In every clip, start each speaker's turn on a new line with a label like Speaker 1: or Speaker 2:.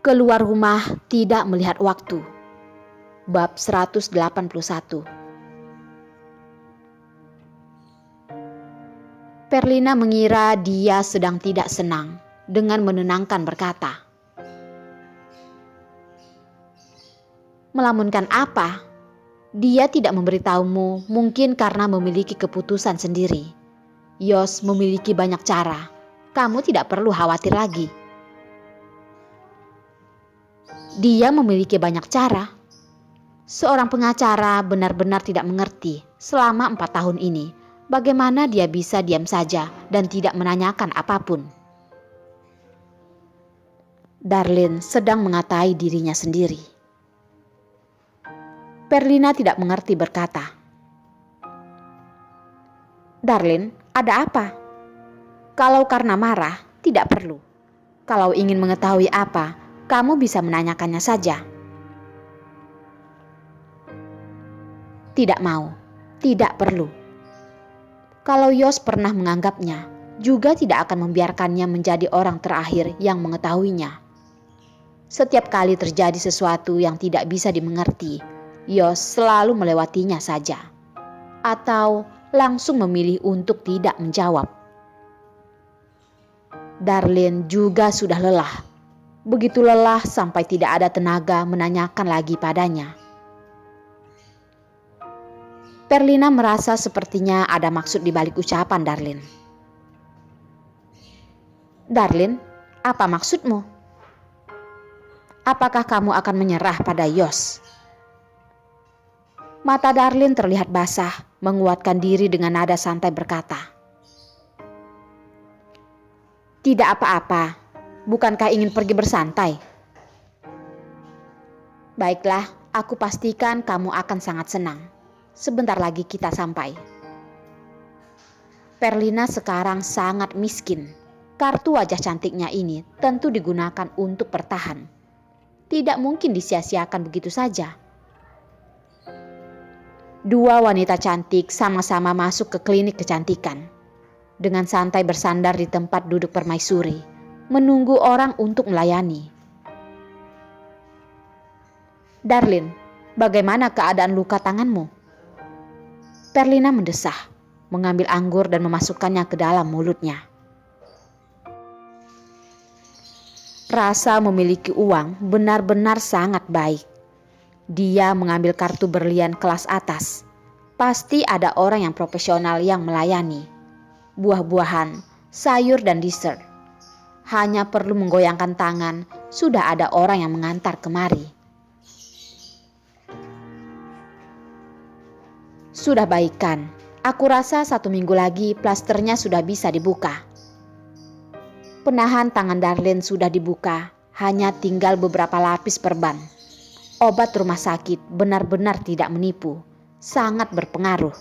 Speaker 1: Keluar rumah tidak melihat waktu. Bab 181. Perlina mengira dia sedang tidak senang. Dengan menenangkan berkata, "Melamunkan apa? Dia tidak memberitahumu, mungkin karena memiliki keputusan sendiri. Yos memiliki banyak cara. Kamu tidak perlu khawatir lagi." Dia memiliki banyak cara. Seorang pengacara benar-benar tidak mengerti selama 4 tahun ini bagaimana dia bisa diam saja dan tidak menanyakan apapun. Darlene sedang mengatai dirinya sendiri. Perlina tidak mengerti berkata, "Darlene, ada apa? Kalau karena marah, tidak perlu. Kalau ingin mengetahui apa, kamu bisa menanyakannya saja." Tidak mau, tidak perlu. Kalau Yos pernah menganggapnya, juga tidak akan membiarkannya menjadi orang terakhir yang mengetahuinya. Setiap kali terjadi sesuatu yang tidak bisa dimengerti, Yos selalu melewatinya saja, atau langsung memilih untuk tidak menjawab. Darlene juga sudah lelah, begitu lelah sampai tidak ada tenaga menanyakan lagi padanya. Perlina merasa sepertinya ada maksud di balik ucapan Darlene. "Darlene, apa maksudmu? Apakah kamu akan menyerah pada Yos?" Mata Darlene terlihat basah, menguatkan diri dengan nada santai berkata, "Tidak apa-apa, bukankah ingin pergi bersantai? Baiklah, aku pastikan kamu akan sangat senang. Sebentar lagi kita sampai." Perlina sekarang sangat miskin. Kartu wajah cantiknya ini tentu digunakan untuk bertahan. Tidak mungkin disia-siakan begitu saja. Dua wanita cantik sama-sama masuk ke klinik kecantikan. Dengan santai bersandar di tempat duduk permaisuri, menunggu orang untuk melayani. "Darlene, bagaimana keadaan luka tanganmu?" Perlina mendesah, mengambil anggur dan memasukkannya ke dalam mulutnya. Rasa memiliki uang benar-benar sangat baik. Dia mengambil kartu berlian kelas atas. Pasti ada orang yang profesional yang melayani. Buah-buahan, sayur dan dessert. Hanya perlu menggoyangkan tangan, sudah ada orang yang mengantar kemari. "Sudah baikan. Aku rasa 1 minggu lagi plasternya sudah bisa dibuka." Penahan tangan Darlene sudah dibuka, hanya tinggal beberapa lapis perban. Obat rumah sakit benar-benar tidak menipu, sangat berpengaruh.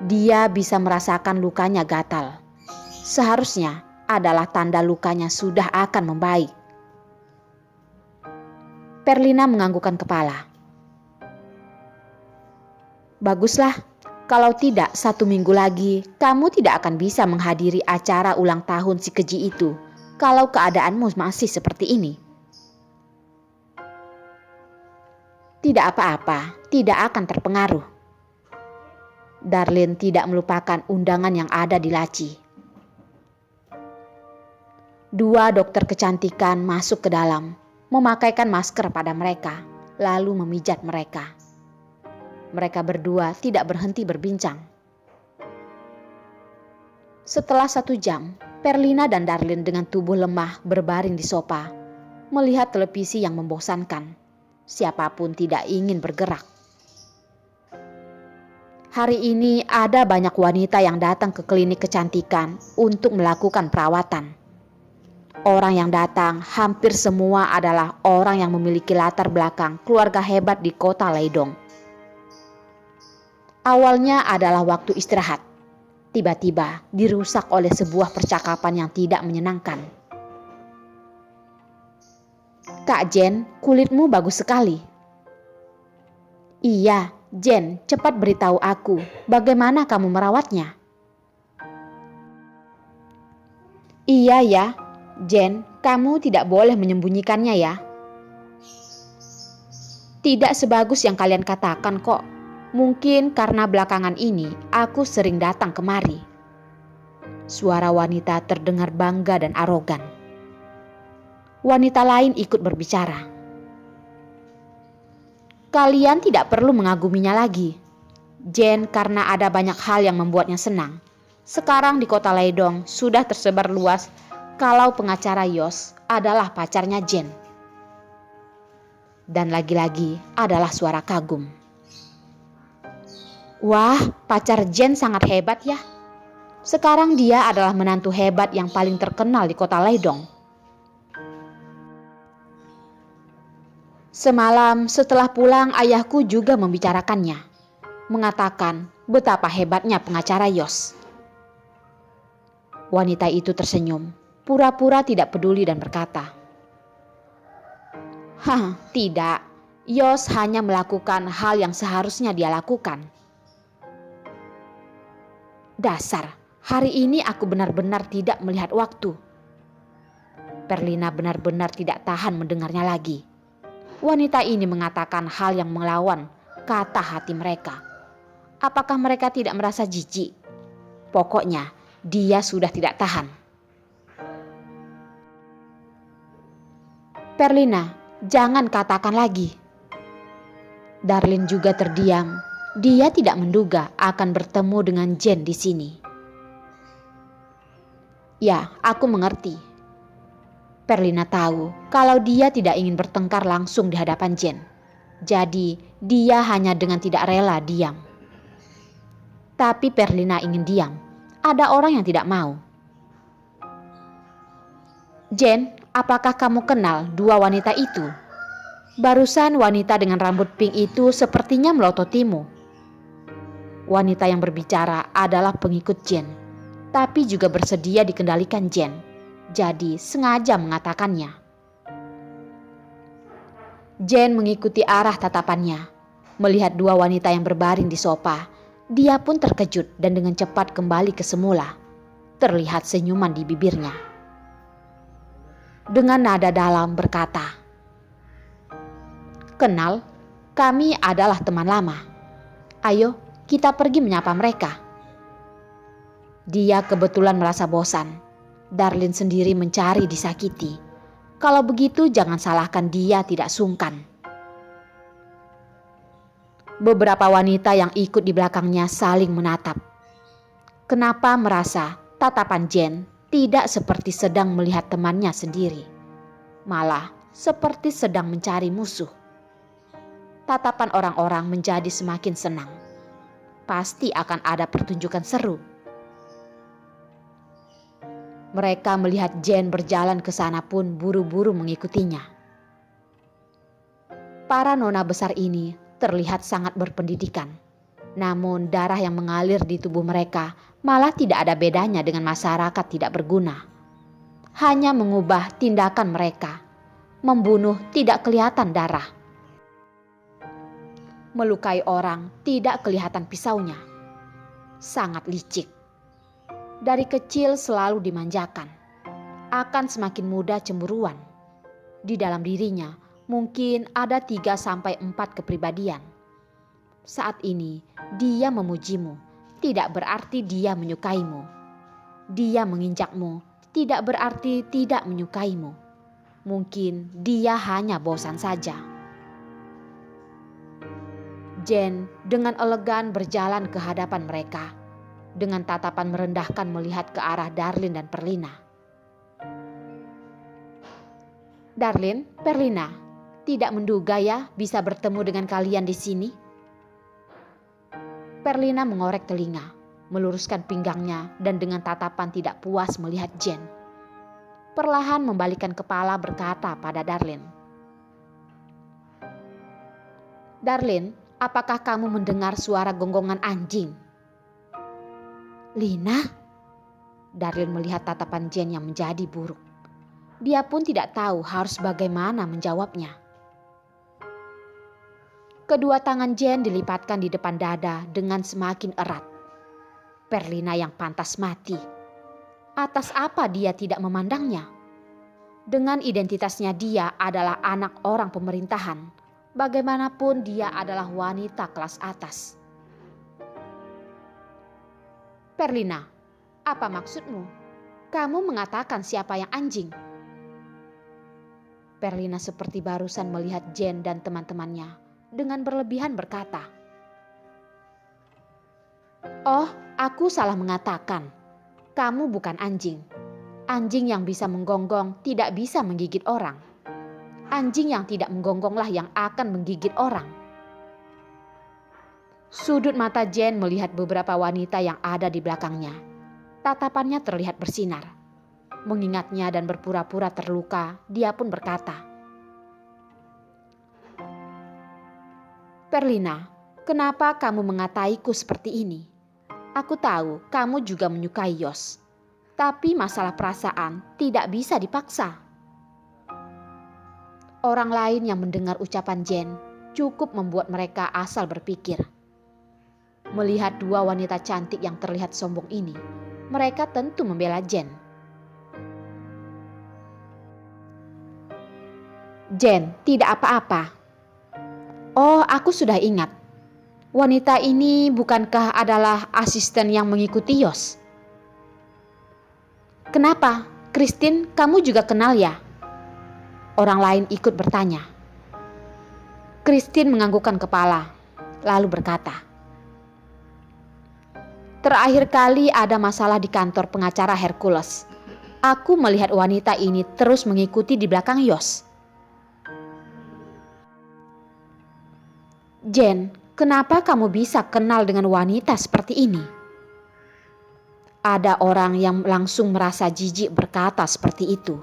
Speaker 1: Dia bisa merasakan lukanya gatal. Seharusnya adalah tanda lukanya sudah akan membaik. Perlina menganggukkan kepala. "Baguslah. Kalau tidak 1 minggu lagi, kamu tidak akan bisa menghadiri acara ulang tahun si keji itu kalau keadaanmu masih seperti ini." "Tidak apa-apa, tidak akan terpengaruh." Darlene tidak melupakan undangan yang ada di laci. Dua dokter kecantikan masuk ke dalam, memakaikan masker pada mereka, lalu memijat mereka. Mereka berdua tidak berhenti berbincang. Setelah 1 jam, Perlina dan Darlene dengan tubuh lemah berbaring di sofa, melihat televisi yang membosankan. Siapapun tidak ingin bergerak. Hari ini ada banyak wanita yang datang ke klinik kecantikan untuk melakukan perawatan. Orang yang datang hampir semua adalah orang yang memiliki latar belakang keluarga hebat di kota Leidong. Awalnya adalah waktu istirahat. Tiba-tiba dirusak oleh sebuah percakapan yang tidak menyenangkan. "Kak Jen, kulitmu bagus sekali." "Iya, Jen, cepat beritahu aku, bagaimana kamu merawatnya?" "Iya ya, Jen, Kamu tidak boleh menyembunyikannya ya. Tidak sebagus yang kalian katakan kok. Mungkin karena belakangan ini aku sering datang kemari. Suara wanita terdengar bangga dan arogan. Wanita lain ikut berbicara. Kalian tidak perlu mengaguminya lagi. Jane karena ada banyak hal yang membuatnya senang. Sekarang di kota Leidong sudah tersebar luas kalau pengacara Yos adalah pacarnya Jane. Dan lagi-lagi adalah suara kagum. Wah, pacar Jane sangat hebat ya. Sekarang dia adalah menantu hebat yang paling terkenal di kota Leidong. Semalam setelah pulang ayahku juga membicarakannya. Mengatakan betapa hebatnya pengacara Yos. Wanita itu tersenyum, pura-pura tidak peduli dan berkata, tidak. Yos hanya melakukan hal yang seharusnya dia lakukan. Dasar, hari ini aku benar-benar tidak melihat waktu. Perlina benar-benar tidak tahan mendengarnya lagi. Wanita ini mengatakan hal yang melawan kata hati mereka. Apakah mereka tidak merasa jijik? Pokoknya dia sudah tidak tahan. Perlina, jangan katakan lagi. Darlin juga terdiam. Dia tidak menduga akan bertemu dengan Jane di sini. Ya, aku mengerti. Perlina tahu kalau dia tidak ingin bertengkar langsung di hadapan Jane. Jadi, dia hanya dengan tidak rela diam. Tapi Perlina ingin diam. Ada orang yang tidak mau. Jane, apakah kamu kenal dua wanita itu? Barusan wanita dengan rambut pink itu sepertinya melototimu. Wanita yang berbicara adalah pengikut Jane, tapi juga bersedia dikendalikan Jane. Jadi sengaja mengatakannya. Jane mengikuti arah tatapannya. Melihat dua wanita yang berbaring di sofa, dia pun terkejut dan dengan cepat kembali ke semula. Terlihat senyuman di bibirnya. Dengan nada dalam berkata, "Kenal, kami adalah teman lama. Ayo, kita pergi menyapa mereka." Dia kebetulan merasa bosan. Darlin sendiri mencari disakiti. Kalau begitu jangan salahkan dia tidak sungkan. Beberapa wanita yang ikut di belakangnya saling menatap. Kenapa merasa tatapan Jane tidak seperti sedang melihat temannya sendiri. Malah seperti sedang mencari musuh. Tatapan orang-orang menjadi semakin senang. Pasti akan ada pertunjukan seru. Mereka melihat Jane berjalan ke sana pun buru-buru mengikutinya. Para nona besar ini terlihat sangat berpendidikan. Namun darah yang mengalir di tubuh mereka malah tidak ada bedanya dengan masyarakat tidak berguna. Hanya mengubah tindakan mereka. Membunuh tidak kelihatan darah. Melukai orang tidak kelihatan pisaunya. Sangat licik. Dari kecil selalu dimanjakan. Akan semakin mudah cemburuan. Di dalam dirinya mungkin ada 3-4 kepribadian. Saat ini dia memujimu, tidak berarti dia menyukaimu. Dia menginjakmu, tidak berarti tidak menyukaimu. Mungkin dia hanya bosan saja. Jane dengan elegan berjalan ke hadapan mereka. Dengan tatapan merendahkan melihat ke arah Darlin dan Perlina. Darlin, Perlina, tidak menduga ya bisa bertemu dengan kalian di sini. Perlina mengorek telinga, meluruskan pinggangnya dan dengan tatapan tidak puas melihat Jane. Perlahan membalikkan kepala berkata pada Darlin. Darlin, apakah kamu mendengar suara gonggongan anjing? Lina? Darlin melihat tatapan Jane yang menjadi buruk. Dia pun tidak tahu harus bagaimana menjawabnya. Kedua tangan Jane dilipatkan di depan dada dengan semakin erat. Perlina yang pantas mati. Atas apa dia tidak memandangnya? Dengan identitasnya dia adalah anak orang pemerintahan, bagaimanapun dia adalah wanita kelas atas. Perlina, apa maksudmu? Kamu mengatakan siapa yang anjing? Perlina seperti barusan melihat Jane dan teman-temannya dengan berlebihan berkata, "Oh, aku salah mengatakan. Kamu bukan anjing. Anjing yang bisa menggonggong tidak bisa menggigit orang. Anjing yang tidak menggonggonglah yang akan menggigit orang." Sudut mata Jane melihat beberapa wanita yang ada di belakangnya. Tatapannya terlihat bersinar. Mengingatnya dan berpura-pura terluka, dia pun berkata, "Perlina, kenapa kamu mengataiku seperti ini? Aku tahu kamu juga menyukai Yos. Tapi masalah perasaan tidak bisa dipaksa." Orang lain yang mendengar ucapan Jane cukup membuat mereka asal berpikir. Melihat dua wanita cantik yang terlihat sombong ini, mereka tentu membela Jane. "Jane, tidak apa-apa. Oh, aku sudah ingat. Wanita ini bukankah adalah asisten yang mengikuti Yos?" "Kenapa? Christine, kamu juga kenal ya?" Orang lain ikut bertanya. Christine menganggukkan kepala, lalu berkata, "Terakhir kali ada masalah di kantor pengacara Hercules. Aku melihat wanita ini terus mengikuti di belakang Yos." "Jane, kenapa kamu bisa kenal dengan wanita seperti ini?" Ada orang yang langsung merasa jijik berkata seperti itu.